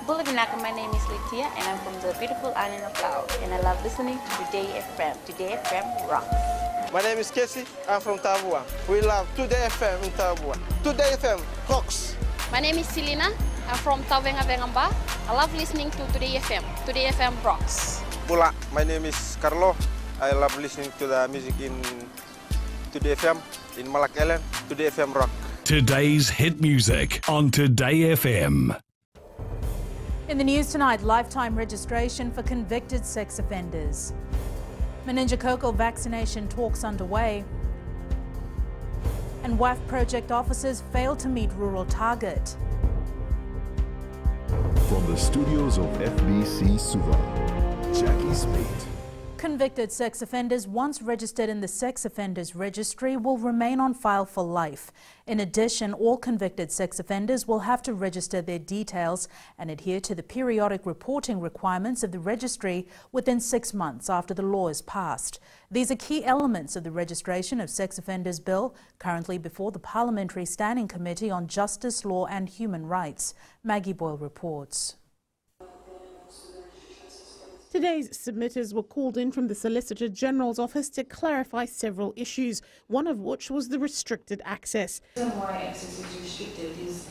Bulavinaka, my name is Litia and I'm from the beautiful island of Laos and I love listening to Today FM. Today FM rocks. My name is Casey, I'm from Tabua. We love Today FM in Tabua. Today FM rocks. My name is Selina, I'm from Tavenga Vengamba. I love listening to Today FM. Today FM rocks. Bula, my name is Carlo. I love listening to the music in Today FM, in Malak Island. Today FM rock. Today's hit music on Today FM. In the news tonight, lifetime registration for convicted sex offenders. Meningococcal vaccination talks underway. And WAF project officers fail to meet rural target. From the studios of FBC Suva, Jackie Smith. Convicted sex offenders once registered in the Sex Offenders Registry will remain on file for life. In addition, all convicted sex offenders will have to register their details and adhere to the periodic reporting requirements of the registry within 6 months after the law is passed. These are key elements of the Registration of Sex Offenders Bill, currently before the Parliamentary Standing Committee on Justice, Law and Human Rights. Maggie Boyle reports. Today's submitters were called in from the Solicitor General's office to clarify several issues, one of which was the restricted access. The reason why access is restricted is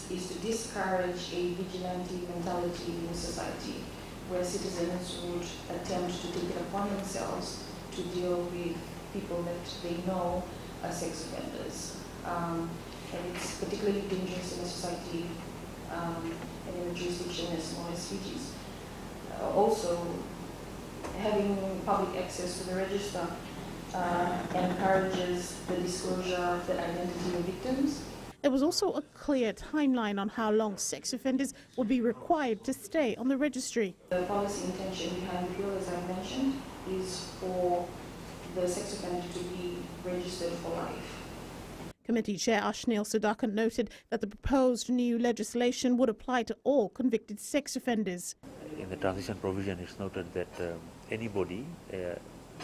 to discourage a vigilante mentality in society, where citizens would attempt to take it upon themselves to deal with people that they know are sex offenders. And it's particularly dangerous in a society and in a jurisdiction as small as Fiji's. Also, having public access to the register encourages the disclosure of the identity of victims. There was also a clear timeline on how long sex offenders would be required to stay on the registry. The policy intention behind the bill, as I mentioned, is for the sex offender to be registered for life. Committee Chair Ashnil Sudhakan noted that the proposed new legislation would apply to all convicted sex offenders. In the transition provision, it's noted that anybody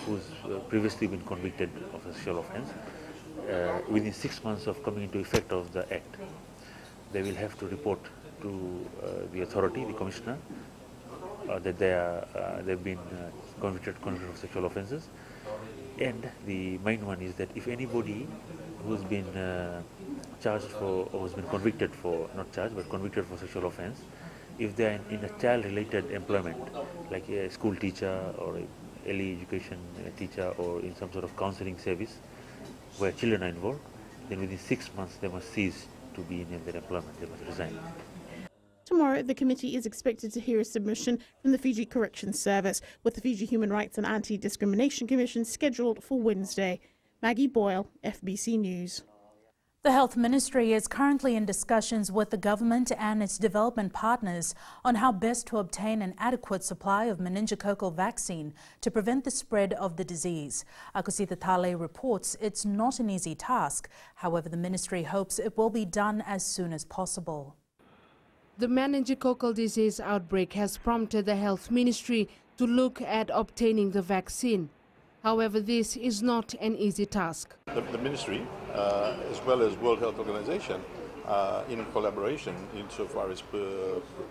who's previously been convicted of a sexual offence, within 6 months of coming into effect of the Act, they will have to report to the authority, the Commissioner, that they've been convicted of sexual offences. And the main one is that if anybody who's been charged for, or has been convicted for, not charged, but convicted for sexual offence, if they are in a child-related employment, like a school teacher or a early education teacher or in some sort of counselling service where children are involved, then within 6 months they must cease to be in their employment, they must resign. Tomorrow, the committee is expected to hear a submission from the Fiji Corrections Service, with the Fiji Human Rights and Anti-Discrimination Commission scheduled for Wednesday. Maggie Boyle, FBC News. The Health Ministry is currently in discussions with the government and its development partners on how best to obtain an adequate supply of meningococcal vaccine to prevent the spread of the disease. Akosita Tale reports it's not an easy task. However, the ministry hopes it will be done as soon as possible. The meningococcal disease outbreak has prompted the Health Ministry to look at obtaining the vaccine. However, this is not an easy task. The ministry, as well as World Health Organization, in collaboration insofar as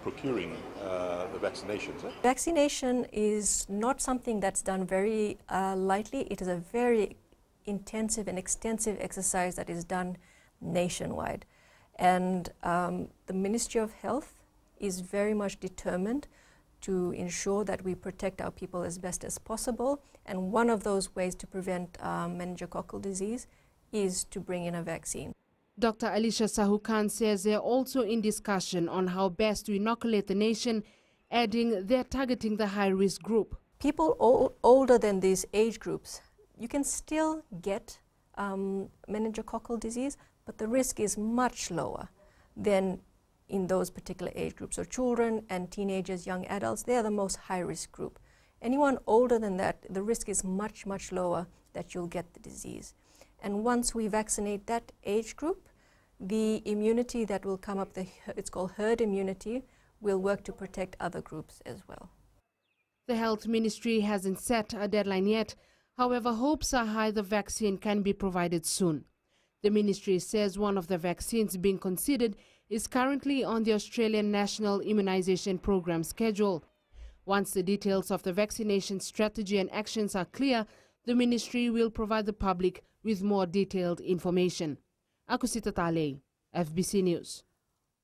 procuring the vaccinations. Vaccination is not something that's done very lightly. It is a very intensive and extensive exercise that is done nationwide. And the Ministry of Health is very much determined to ensure that we protect our people as best as possible. And one of those ways to prevent meningococcal disease is to bring in a vaccine. Dr. Alicia Sahukan says they're also in discussion on how best to inoculate the nation, adding they're targeting the high-risk group. People older than these age groups, you can still get meningococcal disease, but the risk is much lower than in those particular age groups. So children and teenagers, young adults, they are the most high-risk group. Anyone older than that, the risk is much, much lower that you'll get the disease. And once we vaccinate that age group, the immunity that will come up, it's called herd immunity, will work to protect other groups as well. The Health Ministry hasn't set a deadline yet. However, hopes are high the vaccine can be provided soon. The ministry says one of the vaccines being considered is currently on the Australian National Immunisation Programme schedule. Once the details of the vaccination strategy and actions are clear, the ministry will provide the public with more detailed information. Akusita Tale, FBC News.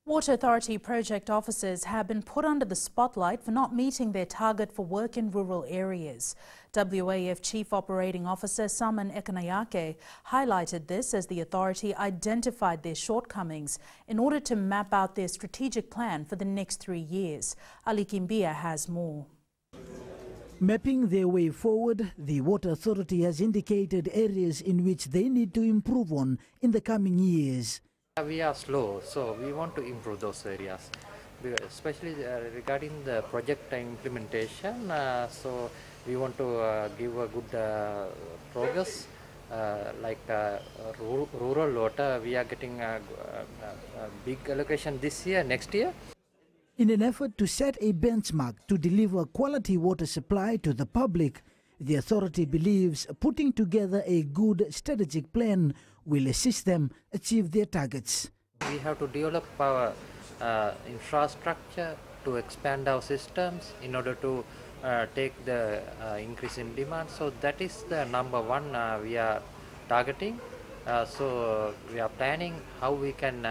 Water Authority project officers have been put under the spotlight for not meeting their target for work in rural areas. WAF Chief Operating Officer Saman Ekanayake highlighted this as the authority identified their shortcomings in order to map out their strategic plan for the next 3 years. Ali Kimbia has more. Mapping their way forward, the Water Authority has indicated areas in which they need to improve on in the coming years. We are slow, so we want to improve those areas, especially regarding the project implementation. So we want to give a good progress, like rural water. We are getting a big allocation this year, next year. In an effort to set a benchmark to deliver quality water supply to the public, the authority believes putting together a good strategic plan will assist them achieve their targets. We have to develop our infrastructure to expand our systems in order to take the increase in demand. So that is the number one we are targeting. So we are planning how we can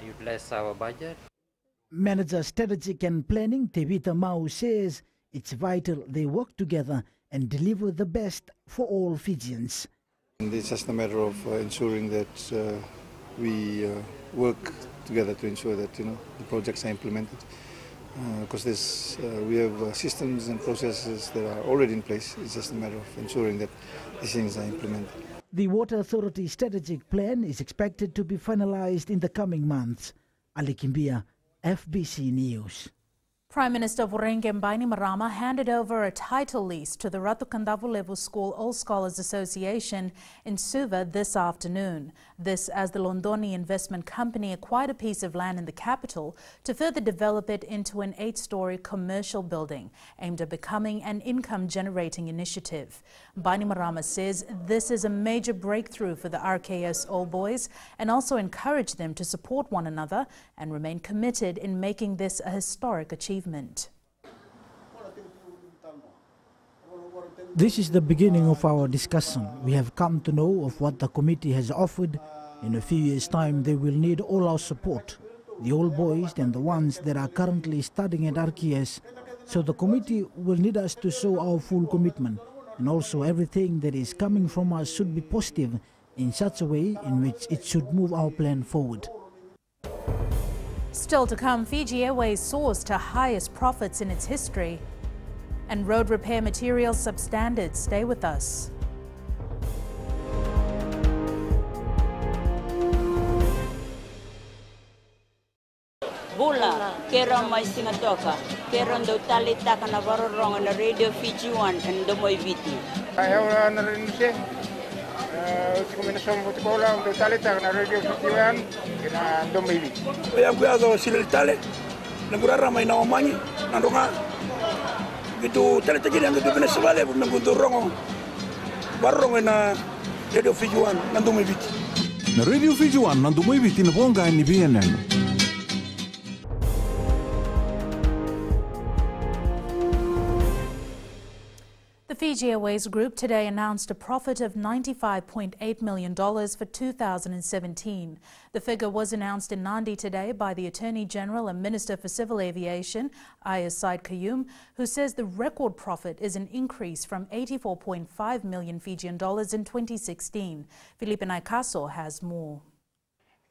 utilize our budget. Manager Strategic and Planning Tevita Mau says it's vital they work together and deliver the best for all Fijians. It's just a matter of ensuring that we work together to ensure that the projects are implemented. Because we have systems and processes that are already in place. It's just a matter of ensuring that these things are implemented. The Water Authority strategic plan is expected to be finalized in the coming months. Ali Kimbia, FBC News. Prime Minister Voreqe Bainimarama handed over a title lease to the Ratu Kandavulevu School Old Scholars Association in Suva this afternoon. This as the Londoni Investment Company acquired a piece of land in the capital to further develop it into an 8-story commercial building aimed at becoming an income-generating initiative. Bainimarama says this is a major breakthrough for the RKS All Boys and also encouraged them to support one another and remain committed in making this a historic achievement. This is the beginning of our discussion. We have come to know of what the committee has offered. In a few years' time, they will need all our support, the old boys and the ones that are currently studying at RKS. So the committee will need us to show our full commitment, and also everything that is coming from us should be positive in such a way in which it should move our plan forward. Still to come, Fiji Airways soars to highest profits in its history. And road repair materials substandard. Stay with us. Bula, kera mai singatoka, kera ndo tali taka na varorong na Radio Fiji 1 and Domoi Viti. Ayaw na rin siya. Kombinasyon mo tikola ndo tali taka na Radio Fiji 1 kina Domoi Viti. Kaya kuyazo sila tali, nagurara may naomanyi, nandunga. Gitu tali tajiri ang gitu Venezuela nagudurong barong na Radio Fiji 1 na Domoi Viti. Na Radio Fiji 1 na Domoi Viti na bonga ni BNN. The Fiji Airways Group today announced a profit of $95.8 million for 2017. The figure was announced in Nadi today by the Attorney General and Minister for Civil Aviation, Ayaz Said Qayyum, who says the record profit is an increase from 84.5 million Fijian dollars in 2016. Felipe Naikaso has more.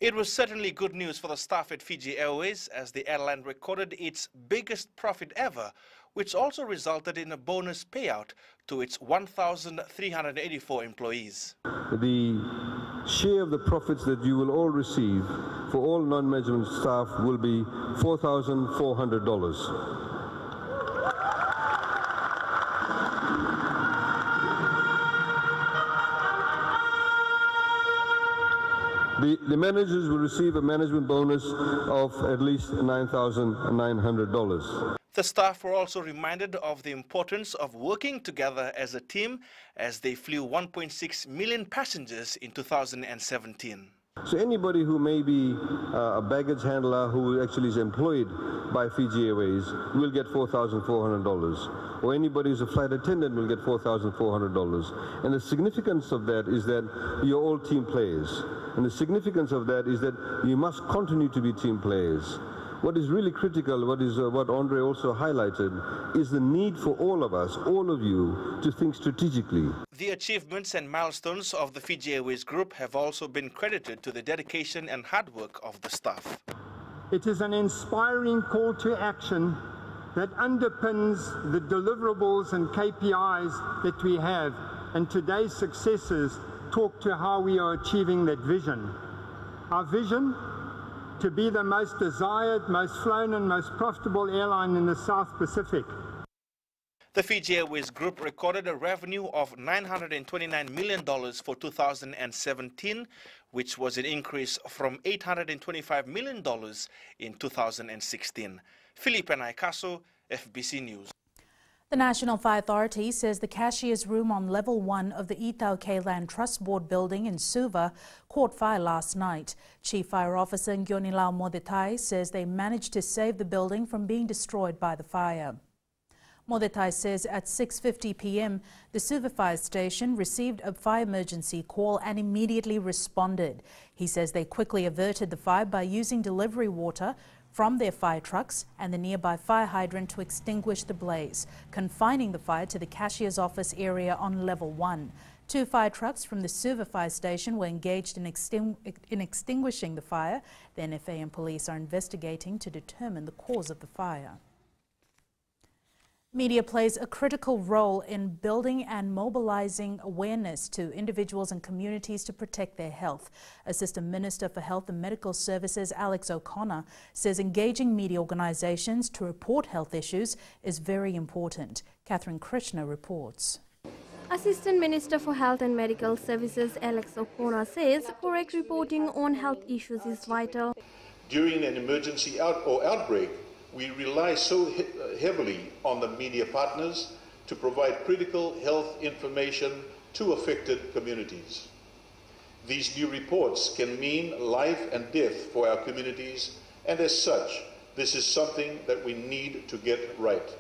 It was certainly good news for the staff at Fiji Airways as the airline recorded its biggest profit ever, which also resulted in a bonus payout to its 1,384 employees. The share of the profits that you will all receive for all non-management staff will be $4,400. The managers will receive a management bonus of at least $9,900. The staff were also reminded of the importance of working together as a team as they flew 1.6 million passengers in 2017. So anybody who may be a baggage handler who actually is employed by Fiji Airways will get $4,400. Or anybody who's a flight attendant will get $4,400. And the significance of that is that you're all team players. And the significance of that is that you must continue to be team players. What is really critical, what Andre also highlighted, is the need for all of us, all of you, to think strategically. The achievements and milestones of the Fiji Airways Group have also been credited to the dedication and hard work of the staff. It is an inspiring call to action that underpins the deliverables and KPIs that we have, and today's successes talk to how we are achieving that vision. Our vision: to be the most desired, most flown and most profitable airline in the South Pacific. The Fiji Airways Group recorded a revenue of $929 million for 2017, which was an increase from $825 million in 2016. Felipe Naikaso, FBC News. The National Fire Authority says the cashier's room on level 1 of the Ethau K-Land Trust Board building in Suva caught fire last night. Chief Fire Officer Ngionilao Modetai says they managed to save the building from being destroyed by the fire. Modetai says at 6:50 p.m. the Suva Fire Station received a fire emergency call and immediately responded. He says they quickly averted the fire by using delivery water from their fire trucks and the nearby fire hydrant to extinguish the blaze, confining the fire to the cashier's office area on level 1. 2 fire trucks from the Suva Fire Station were engaged in extinguishing the fire. The NFA and police are investigating to determine the cause of the fire. Media plays a critical role in building and mobilizing awareness to individuals and communities to protect their health. Assistant Minister for Health and Medical Services Alex O'Connor says engaging media organizations to report health issues is very important. Catherine Krishna reports. Assistant Minister for Health and Medical Services Alex O'Connor says correct reporting on health issues is vital. During an emergency outbreak, we rely so heavily on the media partners to provide critical health information to affected communities. These new reports can mean life and death for our communities, and as such, this is something that we need to get right.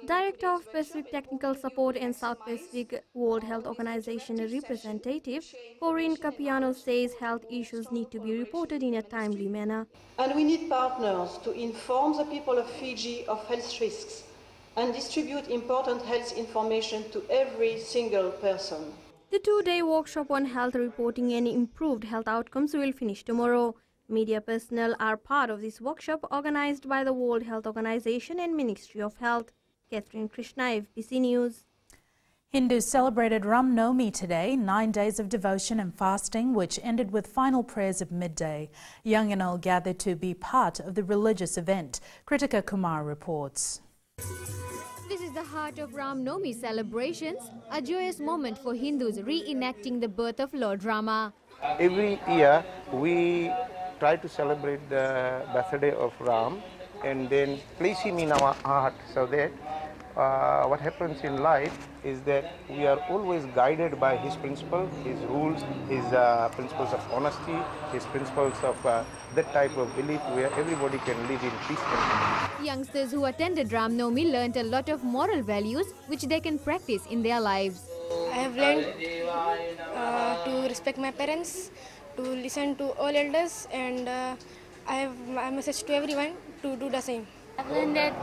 Director of Pacific Technical Support and South Pacific World Health Organization representative Corinne Capiano says health issues need to be reported in a timely manner. And we need partners to inform the people of Fiji of health risks and distribute important health information to every single person. The 2-day workshop on health reporting and improved health outcomes will finish tomorrow. Media personnel are part of this workshop organized by the World Health Organization and Ministry of Health. Catherine Krishna, FBC News. Hindus celebrated Ram Navami today, 9 days of devotion and fasting, which ended with final prayers at midday. Young and old gathered to be part of the religious event. Kritika Kumar reports. This is the heart of Ram Navami celebrations, a joyous moment for Hindus reenacting the birth of Lord Rama. Every year we try to celebrate the birthday of Ram and then place him in our heart, so that what happens in life is that we are always guided by his principles, his rules, his principles of honesty, his principles of that type of belief where everybody can live in peace and harmony. Youngsters who attended Ram Navami learnt a lot of moral values which they can practice in their lives. I have learned to respect my parents, to listen to all elders, and I have a message to everyone to do the same. I've learned that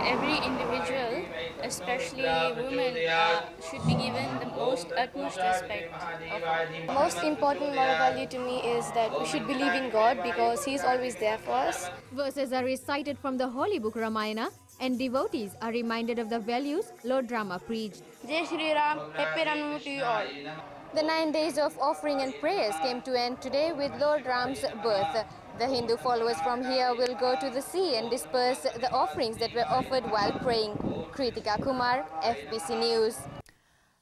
every individual, especially women, should be given the utmost respect. Most important moral value to me is that we should believe in God because He is always there for us. Verses are recited from the holy book Ramayana, and devotees are reminded of the values Lord Rama preached. Jai Shri Ram, happy Ram Navami to you all. The 9 days of offering and prayers came to end today with Lord Ram's birth. The Hindu followers from here will go to the sea and disperse the offerings that were offered while praying. Kritika Kumar, FBC News.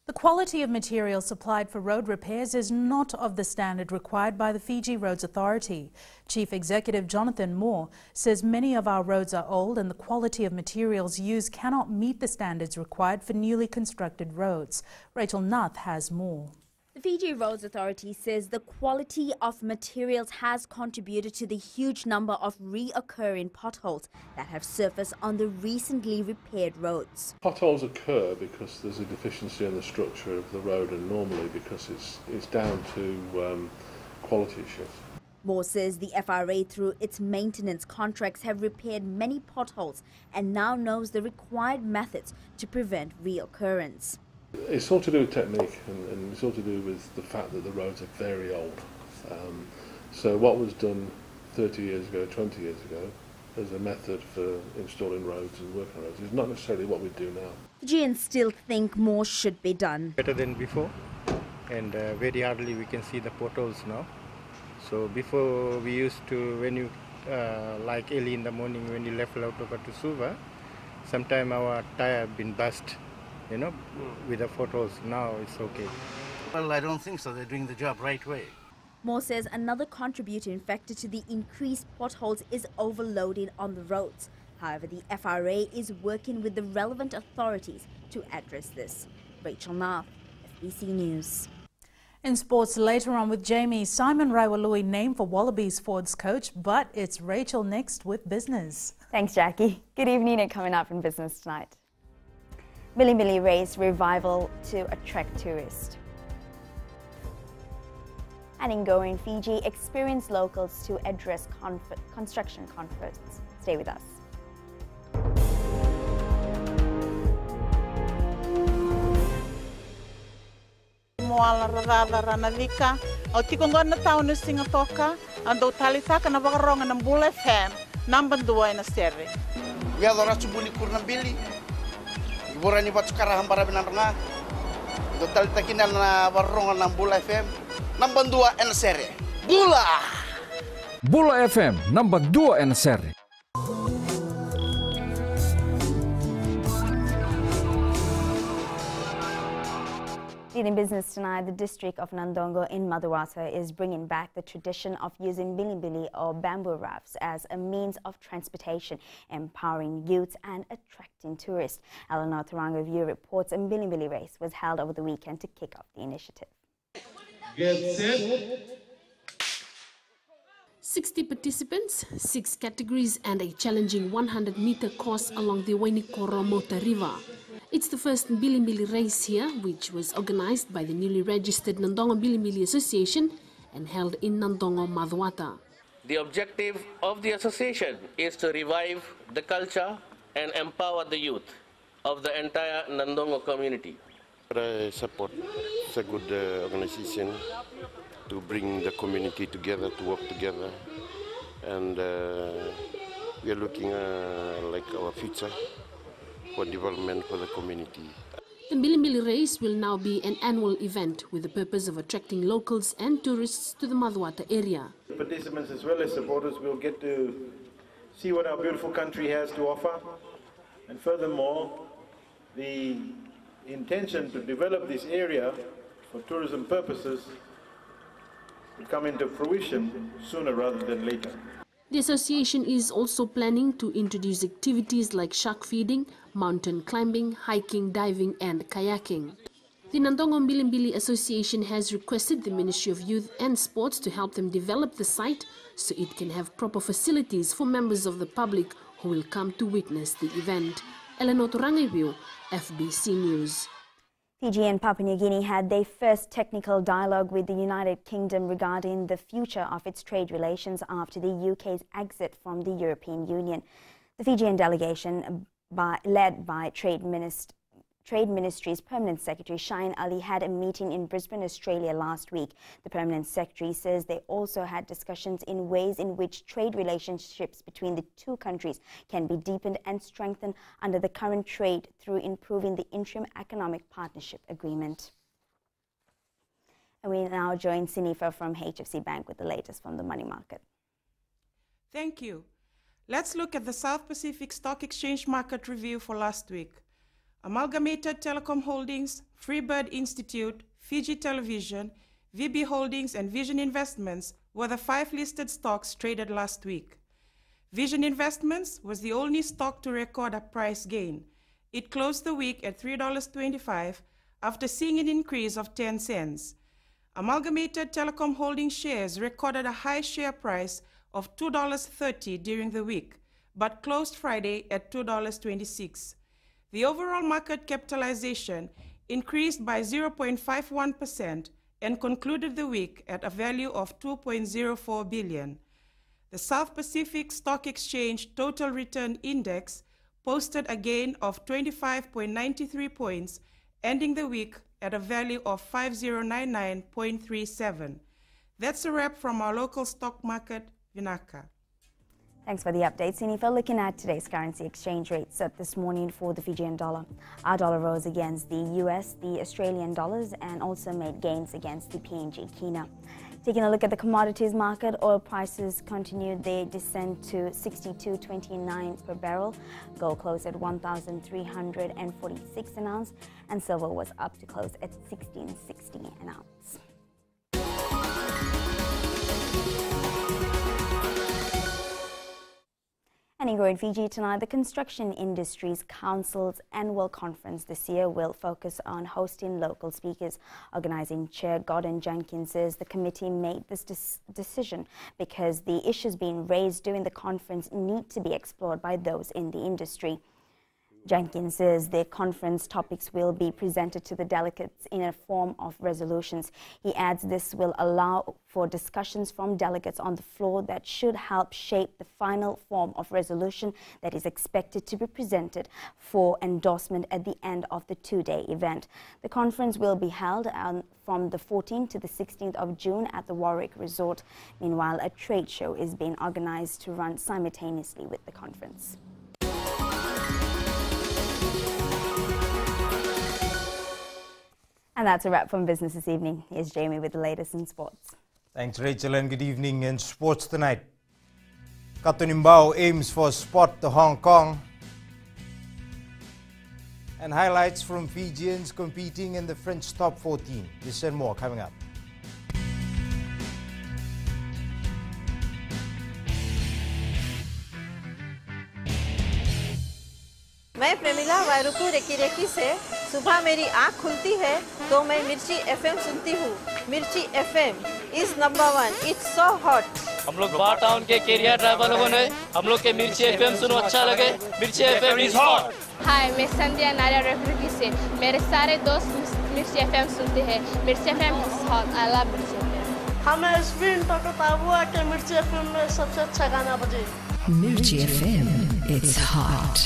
The quality of material supplied for road repairs is not of the standard required by the Fiji Roads Authority. Chief Executive Jonathan Moore says many of our roads are old and the quality of materials used cannot meet the standards required for newly constructed roads. Rachel Nath has more. The Fiji Roads Authority says the quality of materials has contributed to the huge number of reoccurring potholes that have surfaced on the recently repaired roads. Potholes occur because there's a deficiency in the structure of the road, and normally because it's down to quality issues. Moore says the FRA, through its maintenance contracts, have repaired many potholes and now knows the required methods to prevent reoccurrence. It's all to do with technique, and it's all to do with the fact that the roads are very old. So what was done 30 years ago, 20 years ago, as a method for installing roads and working on roads is not necessarily what we do now. Fijians still think more should be done. Better than before, and very hardly we can see the potholes now. So before we used to, when you, like early in the morning when you left Lautoka to Suva, sometime our tire been burst. You know, with the photos. Now it's okay. Well, I don't think so. They're doing the job right way. Moore says another contributing factor to the increased potholes is overloading on the roads. However, the FRA is working with the relevant authorities to address this. Rachel Nath, FBC News. In sports later on with Jamie, Simon Raiwalui named for Wallabies Forwards coach, but it's Rachel next with business. Thanks, Jackie. Good evening and coming up in business tonight. Bilibili race revival to attract tourists. And in Going Fiji, experienced locals to address construction conflicts. Stay with us. Moala rarara ranalika, o tikongona taunu singatoka, ando talitaka na wakaronga ng Bull FM, number 2 na sere. Ya dora subuni kurnambili. Borani batu karaham para binaranga. Total takinal na warongan ng Bull FM. Number 2 en sere. Bula! Bula FM, number 2 en sere. In business tonight, the district of Nandongo in Maduwata is bringing back the tradition of using bilibili or bamboo rafts as a means of transportation, empowering youth and attracting tourists. Eleanor Tarango View reports a bilibili race was held over the weekend to kick off the initiative. Get set. 60 participants, 6 categories and a challenging 100-meter course along the Wainikoro-Mota River. It's the first Bilibili race here, which was organized by the newly registered Nandongo Bilibili Association and held in Nandongo, Maduwata. The objective of the association is to revive the culture and empower the youth of the entire Nandongo community. I support. It's a good organization to bring the community together, to work together, and we are looking like our future for development for the community. The Bilibili race will now be an annual event with the purpose of attracting locals and tourists to the Maduwata area. Participants as well as supporters will get to see what our beautiful country has to offer, and furthermore, the intention to develop this area for tourism purposes will come into fruition sooner rather than later. The association is also planning to introduce activities like shark feeding, mountain climbing, hiking, diving and kayaking. The Nandongo Bilibili Association has requested the Ministry of Youth and Sports to help them develop the site so it can have proper facilities for members of the public who will come to witness the event. Eleanor Tarango, FBC News. Fiji and Papua New Guinea had their first technical dialogue with the United Kingdom regarding the future of its trade relations after the UK's exit from the European Union. The Fijian delegation, led by Trade Ministry's Permanent Secretary Shaheen Ali, had a meeting in Brisbane, Australia last week. The Permanent Secretary says they also had discussions in ways in which trade relationships between the two countries can be deepened and strengthened under the current trade through improving the interim economic partnership agreement. And we now join Sinifa from HFC Bank with the latest from the money market. Thank you. Let's look at the South Pacific Stock Exchange market review for last week. Amalgamated Telecom Holdings, Freebird Institute, Fiji Television, VB Holdings and Vision Investments were the 5 listed stocks traded last week. Vision Investments was the only stock to record a price gain. It closed the week at $3.25 after seeing an increase of 10 cents. Amalgamated Telecom Holdings shares recorded a high share price of $2.30 during the week, but closed Friday at $2.26. The overall market capitalization increased by 0.51% and concluded the week at a value of $2.04 billion. The South Pacific Stock Exchange Total Return Index posted a gain of 25.93 points, ending the week at a value of 5099.37. That's a wrap from our local stock market, Vinaka. Thanks for the updates, Inifa. Looking at today's currency exchange rates this morning for the Fijian dollar. Our dollar rose against the US, the Australian dollars, and also made gains against the PNG Kina. Taking a look at the commodities market, oil prices continued their descent to $62.29 per barrel. Gold closed at $1,346 an ounce, and silver was up to close at $16.60 an ounce. And in Growing Fiji tonight, the Construction Industries Council's annual conference this year will focus on hosting local speakers. Organising Chair Gordon Jenkins says the committee made this decision because the issues being raised during the conference need to be explored by those in the industry. Jenkins says the conference topics will be presented to the delegates in a form of resolutions. He adds this will allow for discussions from delegates on the floor that should help shape the final form of resolution that is expected to be presented for endorsement at the end of the two-day event. The conference will be held from the 14th to the 16th of June at the Warwick Resort. Meanwhile, a trade show is being organised to run simultaneously with the conference. And that's a wrap from Business this evening. Here's Jamie with the latest in sports. Thanks, Rachel, and good evening in sports tonight. Katunimbao aims for spot to Hong Kong. And highlights from Fijians competing in the French Top 14. This and more coming up. मैं Premila वायरुकू recce recce से सुबह मेरी आँख खुलती है तो मैं मिर्ची एफएम सुनती हूँ। मिर्ची FM is number 1। It's so hot. हम लोग बार टाउन के कैरियर ड्राइवर लोगों ने हम लोग के मिर्ची एफएम सुनो अच्छा लगे। मिर्ची एफएम इज हॉट। हाय, मैं संध्या नारिया रेफरेकी से मेरे सारे दोस्त मिर्ची एफएम सुनते हैं। मिर्ची FM is hot. I love मिर्ची एफएम। हमें स्पिन टॉक हुआ कि मिर्ची एफएम में सबसे अच्छा गाना बजे। मिर्ची FM it's hot.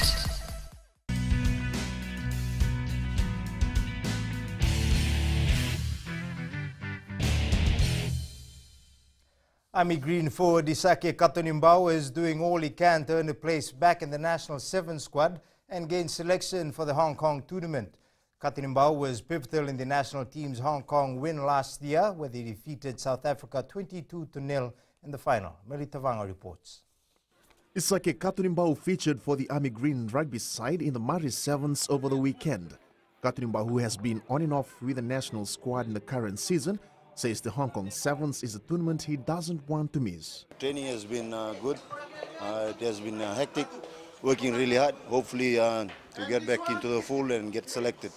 Army Green forward Isake Katunimbao is doing all he can to earn a place back in the national 7 squad and gain selection for the Hong Kong tournament. Katunimbao was pivotal in the national team's Hong Kong win last year, where they defeated South Africa 22-0 in the final. Melita Vanga reports. Isake Katunimbao featured for the Army Green rugby side in the Mari Sevens over the weekend. Katunimbao, who has been on and off with the national squad in the current season, says the Hong Kong Sevens is a tournament he doesn't want to miss. Training has been good. It has been hectic, working really hard. Hopefully to get back into the fold and get selected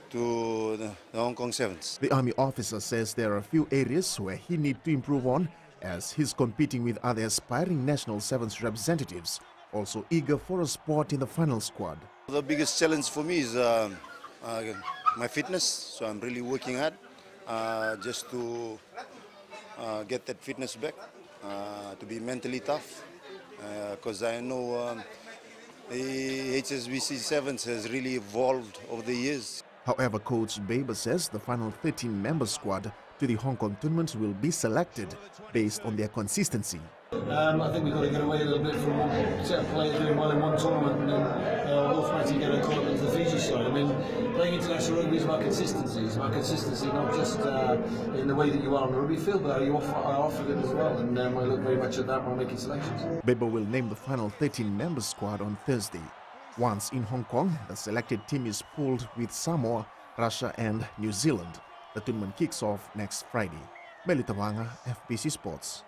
to the Hong Kong Sevens. The Army officer says there are a few areas where he needs to improve on as he's competing with other aspiring national Sevens representatives, also eager for a spot in the final squad. The biggest challenge for me is my fitness, so I'm really working hard. Just to get that fitness back, to be mentally tough, because I know the HSBC Sevens has really evolved over the years. However, Coach Baber says the final 13-member squad to the Hong Kong tournament will be selected based on their consistency. I think we've got to get away a little bit from one set of players doing well in one tournament and then automatically get a call up into the Fiji side. I mean, playing international rugby is about consistency. It's about consistency not just in the way that you are on the rugby field, but how you are off of it as well. And I look very much at that when making selections. Baber will name the final 13-member squad on Thursday. Once in Hong Kong, the selected team is pooled with Samoa, Russia and New Zealand. The tournament kicks off next Friday. Melita Wanga, FBC Sports.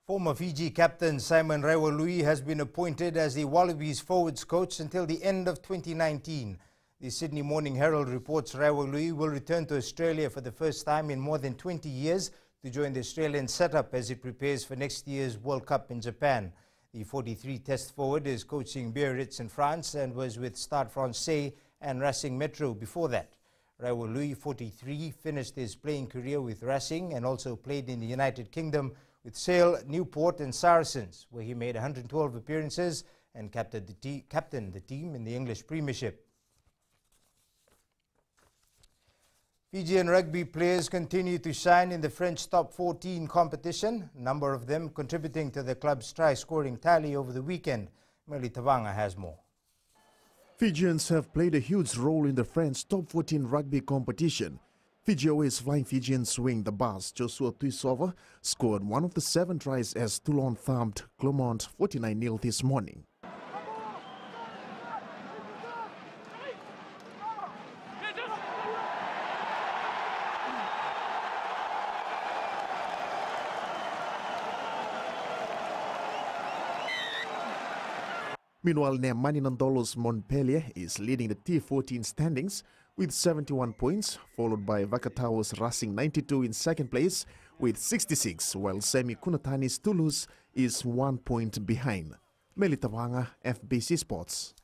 Former Fiji captain Simon Raiwalui has been appointed as the Wallabies forwards coach until the end of 2019. The Sydney Morning Herald reports Rawalui will return to Australia for the first time in more than 20 years to join the Australian setup as it prepares for next year's World Cup in Japan. The 43 test forward is coaching Biarritz in France and was with Stade Francais and Racing Metro before that. Rawalui, 43, finished his playing career with Racing and also played in the United Kingdom with Sale, Newport and Saracens, where he made 112 appearances and captained the team in the English Premiership. Fijian rugby players continue to shine in the French top 14 competition, a number of them contributing to the club's try-scoring tally over the weekend. Meli Tavanga has more. Fijians have played a huge role in the French top 14 rugby competition. Fiji Airways flying Fijian swing the bus Joshua Tuisova scored one of the 7 tries as Toulon thumped Clermont 49-0 this morning. Meanwhile, Nemani Nandolos Montpellier is leading the T14 standings with 71 points, followed by Vakatao's Racing 92 in second place with 66, while Semi Kunatani's Toulouse is 1 point behind. Meli Tavanga, FBC Sports.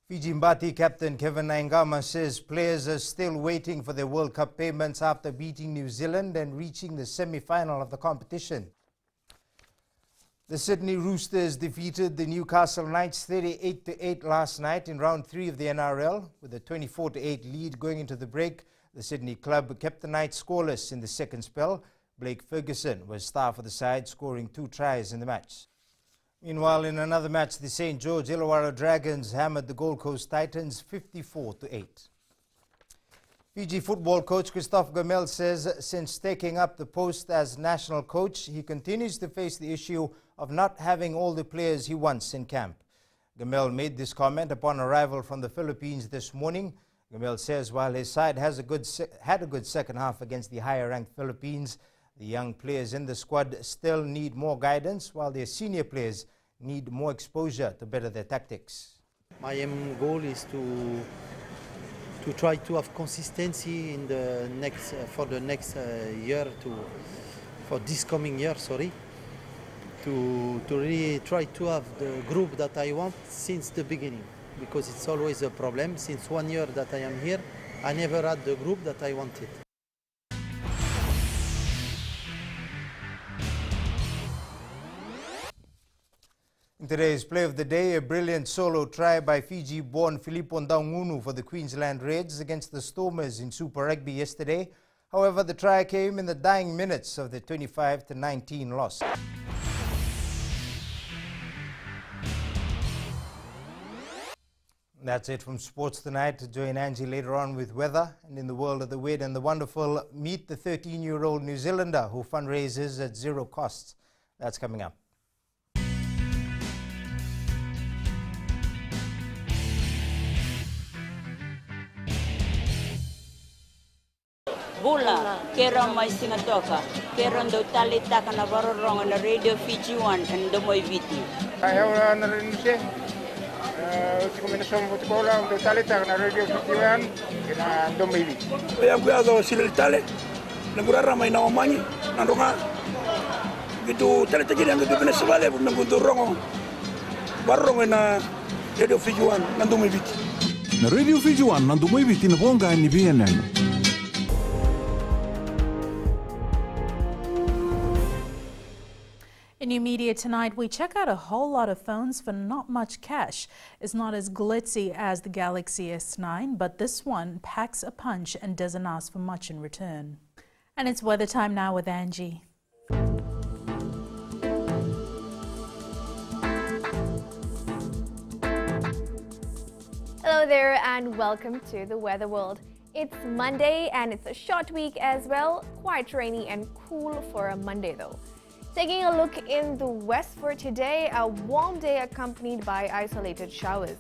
Fiji Mbati captain Kevin Naingama says players are still waiting for their World Cup payments after beating New Zealand and reaching the semi-final of the competition. The Sydney Roosters defeated the Newcastle Knights 38-8 last night in round 3 of the NRL. With a 24-8 lead going into the break, the Sydney club kept the Knights scoreless in the second spell. Blake Ferguson was star for the side, scoring 2 tries in the match. Meanwhile, in another match, the St. George Illawarra Dragons hammered the Gold Coast Titans 54-8. Fiji football coach Christophe Gamel says since taking up the post as national coach, he continues to face the issue of not having all the players he wants in camp. Gamel made this comment upon arrival from the Philippines this morning. Gamel says while his side had a good second half against the higher-ranked Philippines, the young players in the squad still need more guidance, while their senior players need more exposure to better their tactics. My goal is to try to have consistency in the next for the next year, for this coming year, to really try to have the group that I want since the beginning, because it's always a problem. Since 1 year that I am here, I never had the group that I wanted. In today's play of the day, a brilliant solo try by Fiji-born Filippo Ndaungunu for the Queensland Reds against the Stormers in Super Rugby yesterday. However, the try came in the dying minutes of the 25-19 loss. That's it from sports tonight. Join Angie later on with weather. And in the world of the weird and the wonderful, meet the 13-year-old New Zealander who fundraises at zero cost. That's coming up. Bula, kera mai singatoka, kera ndo talita kana varorong na Radio Fiji 1 and Domoy Viti. Ayaw na rin siya. Uti kombinasyon mo sekolah ndo talita kana Radio Fiji 1 kina Domoy Viti. Kaya kuya sila tale, nagurara may naomanyi, nandunga. Gitu talita kini ang gitu Venezuela, nagudurong varorong na Radio Fiji 1 na Domoy Viti. Na Radio Fiji 1 na Domoy Viti na bonga ni BNN. In New Media tonight, we check out a whole lot of phones for not much cash. It's not as glitzy as the Galaxy S9, but this one packs a punch and doesn't ask for much in return. And it's weather time now with Angie. Hello there and welcome to the Weather World. It's Monday and it's a short week as well, quite rainy and cool for a Monday though. Taking a look in the west for today, a warm day accompanied by isolated showers.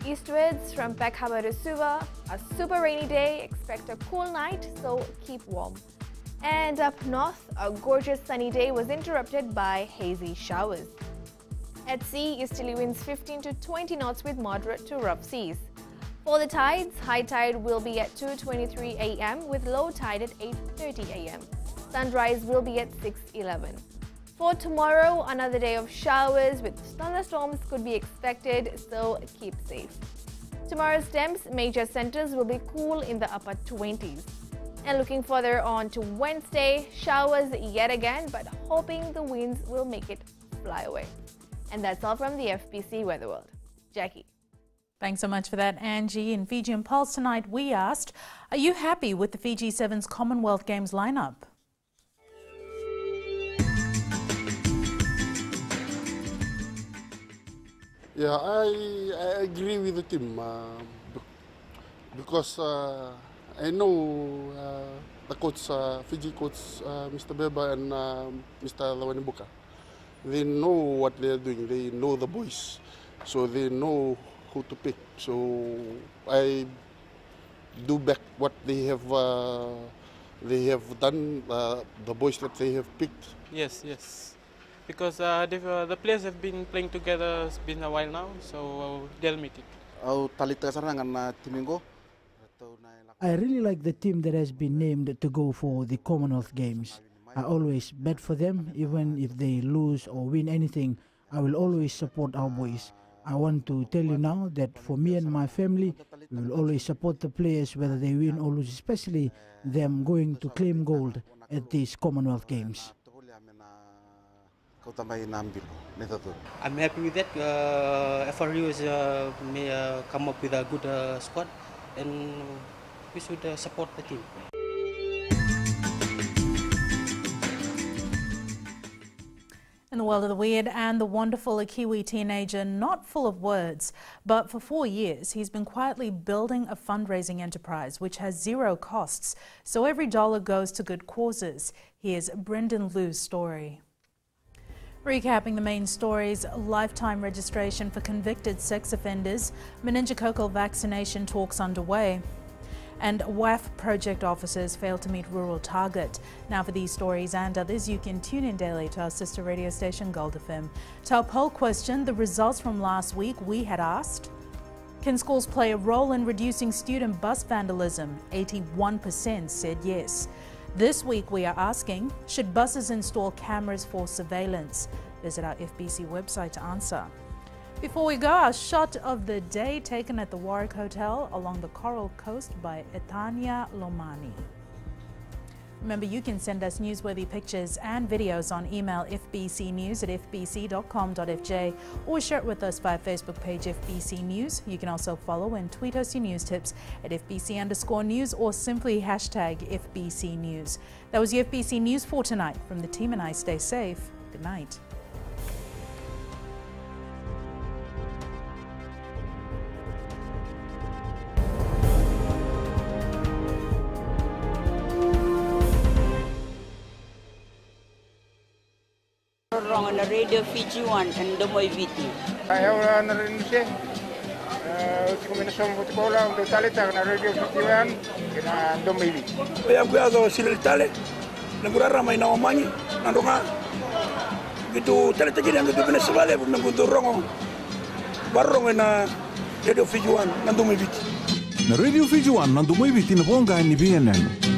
Eastwards from Peck Harbour to Suva, a super rainy day, expect a cool night, so keep warm. And up north, a gorgeous sunny day was interrupted by hazy showers. At sea, easterly winds 15 to 20 knots with moderate to rough seas. For the tides, high tide will be at 2:23 a.m. with low tide at 8:30 a.m. Sunrise will be at 6:11. For tomorrow, another day of showers with thunderstorms could be expected, so keep safe. Tomorrow's temps, major centers will be cool in the upper 20s. And looking further on to Wednesday, showers yet again, but hoping the winds will make it fly away. And that's all from the FBC Weather World. Jackie. Thanks so much for that, Angie. In Fijian Pulse tonight, we asked, are you happy with the Fiji Sevens Commonwealth Games lineup? Yeah, I agree with the team because I know the coach, Fiji coach, Mr. Beba and Mr. Lawanibuka. They know what they are doing. They know the boys, so they know who to pick. So I do back what they have done. The boys that they have picked. Yes. Because the players have been playing together. It's been a while now, so they'll meet it. I really like the team that has been named to go for the Commonwealth Games. I always bet for them, even if they lose or win anything. I will always support our boys. I want to tell you now that for me and my family, we will always support the players whether they win or lose, especially them going to claim gold at these Commonwealth Games. I'm happy with that. FRU may come up with a good squad, and we should support the team. In the world of the weird and the wonderful, a Kiwi teenager not full of words, but for 4 years he's been quietly building a fundraising enterprise which has zero costs, so every dollar goes to good causes. Here's Brendan Liu's story. Recapping the main stories, lifetime registration for convicted sex offenders, meningococcal vaccination talks underway, and WAF project officers fail to meet rural target. Now for these stories and others, you can tune in daily to our sister radio station Gold FM. To our poll question, the results from last week, we had asked, can schools play a role in reducing student bus vandalism? 81% said yes. This week we are asking, should buses install cameras for surveillance? Visit our FBC website to answer. Before we go, our shot of the day taken at the Warwick Hotel along the Coral Coast by Etania Lomani. Remember, you can send us newsworthy pictures and videos on email fbcnews@fbc.com.fj or share it with us via Facebook page FBC News. You can also follow and tweet us your news tips at FBC_news or simply hashtag FBC News. That was your FBC News for tonight. From the team and I, stay safe. Good night. On the radio Fiji 1 and Domoy Viti. Ayaw na rin siya. Kombinasyon Futikola untuk talita na radio Fiji 1 kena Domoy Viti. Kaya ako sila tali. Naguraramay na umani. Nando nga. Gitu talita gini ang gitu pinasabali. Nagundurong. Barong na radio Fiji 1 na Domoy Viti. Na radio Fiji 1 na Domoy Viti na buong ni BNN.